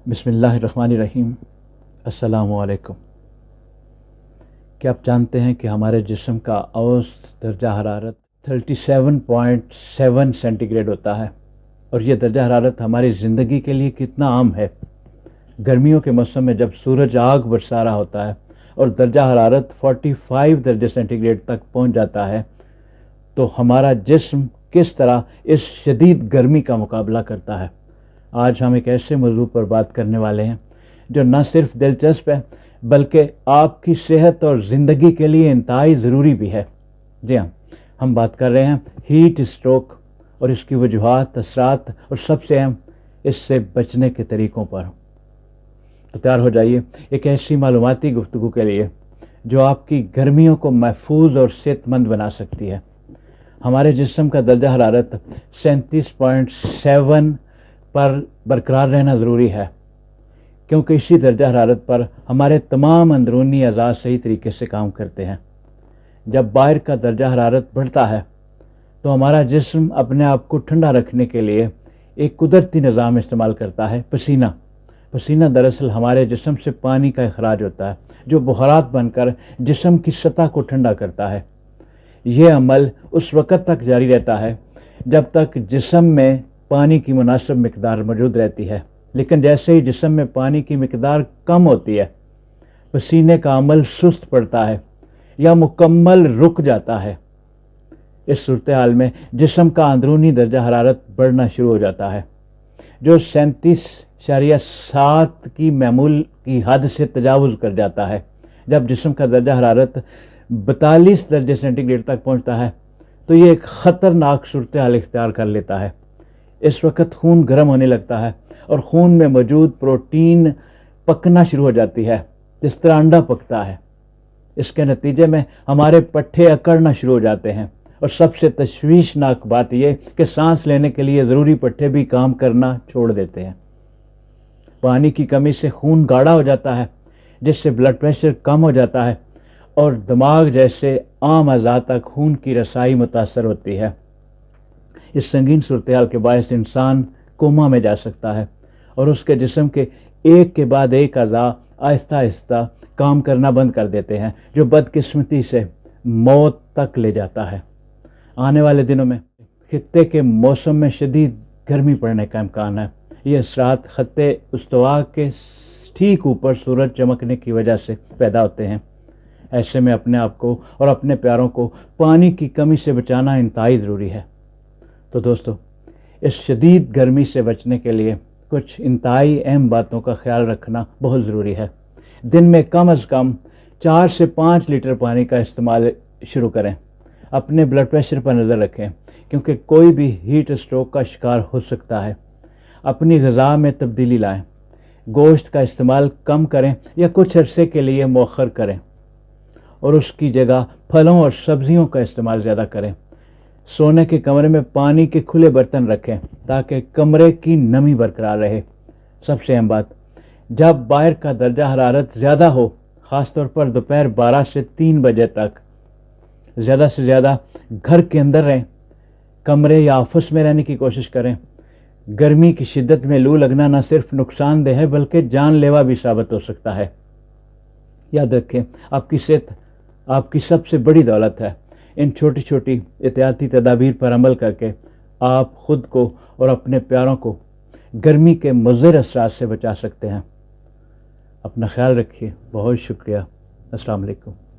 بسم اللہ الرحمن الرحیم۔ السلام علیکم۔ کیا آپ جانتے ہیں کہ ہمارے جسم کا اوسط درجہ حرارت 37.7 سینٹی گریڈ ہوتا ہے، اور یہ درجہ حرارت ہماری زندگی کے لیے کتنا عام ہے۔ گرمیوں کے موسم میں جب سورج آگ برسا رہا ہوتا ہے اور درجہ حرارت 45 درجہ سینٹی گریڈ تک پہنچ جاتا ہے تو ہمارا جسم کس طرح اس شدید گرمی کا مقابلہ کرتا ہے۔ آج ہم ایک ایسے موضوع پر بات کرنے والے ہیں جو نہ صرف دلچسپ ہے بلکہ آپ کی صحت اور زندگی کے لیے انتہائی ضروری بھی ہے۔ جی ہاں، ہم بات کر رہے ہیں ہیٹ اسٹروک اور اس کی وجوہات، اثرات اور سب سے اہم اس سے بچنے کے طریقوں پر۔ تو تیار ہو جائیے ایک ایسی معلوماتی گفتگو کے لیے جو آپ کی گرمیوں کو محفوظ اور صحت مند بنا سکتی ہے۔ ہمارے جسم کا درجہ حرارت 37.7 پر برقرار رہنا ضروری ہے، کیونکہ اسی درجہ حرارت پر ہمارے تمام اندرونی اعضاء صحیح طریقے سے کام کرتے ہیں۔ جب باہر کا درجہ حرارت بڑھتا ہے تو ہمارا جسم اپنے آپ کو ٹھنڈا رکھنے کے لیے ایک قدرتی نظام استعمال کرتا ہے، پسینہ دراصل ہمارے جسم سے پانی کا اخراج ہوتا ہے جو بخارات بن کر جسم کی سطح کو ٹھنڈا کرتا ہے۔ یہ عمل اس وقت تک جاری رہتا ہے جب تک جسم میں پانی کی مناسب مقدار موجود رہتی ہے، لیکن جیسے ہی جسم میں پانی کی مقدار کم ہوتی ہے، پسینے کا عمل سست پڑتا ہے یا مکمل رک جاتا ہے۔ اس صورتحال میں جسم کا اندرونی درجہ حرارت بڑھنا شروع ہو جاتا ہے، جو 37.7 کی معمول کی حد سے تجاوز کر جاتا ہے۔ جب جسم کا درجہ حرارت 42 درجہ سینٹی گریڈ تک پہنچتا ہے تو یہ ایک خطرناک صورتحال اختیار کر لیتا ہے۔ اس وقت خون گرم ہونے لگتا ہے اور خون میں موجود پروٹین پکنا شروع ہو جاتی ہے، جس طرح انڈا پکتا ہے۔ اس کے نتیجے میں ہمارے پٹھے اکڑنا شروع ہو جاتے ہیں، اور سب سے تشویشناک بات یہ کہ سانس لینے کے لیے ضروری پٹھے بھی کام کرنا چھوڑ دیتے ہیں۔ پانی کی کمی سے خون گاڑھا ہو جاتا ہے، جس سے بلڈ پریشر کم ہو جاتا ہے اور دماغ جیسے عام اعضاء تک خون کی رسائی متاثر ہوتی ہے۔ اس سنگین صورتحال کے باعث انسان کوما میں جا سکتا ہے اور اس کے جسم کے ایک کے بعد ایک اعضاء آہستہ آہستہ کام کرنا بند کر دیتے ہیں، جو بدقسمتی سے موت تک لے جاتا ہے۔ آنے والے دنوں میں خطے کے موسم میں شدید گرمی پڑنے کا امکان ہے۔ یہ اثرات خطے استوا کے ٹھیک اوپر سورج چمکنے کی وجہ سے پیدا ہوتے ہیں۔ ایسے میں اپنے آپ کو اور اپنے پیاروں کو پانی کی کمی سے بچانا انتہائی ضروری ہے۔ تو دوستو، اس شدید گرمی سے بچنے کے لیے کچھ انتہائی اہم باتوں کا خیال رکھنا بہت ضروری ہے۔ دن میں کم از کم 4 سے 5 لیٹر پانی کا استعمال شروع کریں۔ اپنے بلڈ پریشر پر نظر رکھیں، کیونکہ کوئی بھی ہیٹ اسٹروک کا شکار ہو سکتا ہے۔ اپنی غذا میں تبدیلی لائیں، گوشت کا استعمال کم کریں یا کچھ عرصے کے لیے مؤخر کریں، اور اس کی جگہ پھلوں اور سبزیوں کا استعمال زیادہ کریں۔ سونے کے کمرے میں پانی کے کھلے برتن رکھیں تاکہ کمرے کی نمی برقرار رہے۔ سب سے اہم بات، جب باہر کا درجہ حرارت زیادہ ہو، خاص طور پر دوپہر 12 سے 3 بجے تک، زیادہ سے زیادہ گھر کے اندر رہیں، کمرے یا آفس میں رہنے کی کوشش کریں۔ گرمی کی شدت میں لو لگنا نہ صرف نقصان دہ ہے بلکہ جان لیوا بھی ثابت ہو سکتا ہے۔ یاد رکھیں، آپ کی صحت آپ کی سب سے بڑی دولت ہے۔ ان چھوٹی چھوٹی احتیاطی تدابیر پر عمل کر کے آپ خود کو اور اپنے پیاروں کو گرمی کے مضر اثرات سے بچا سکتے ہیں۔ اپنا خیال رکھیے۔ بہت شکریہ۔ السلام علیکم۔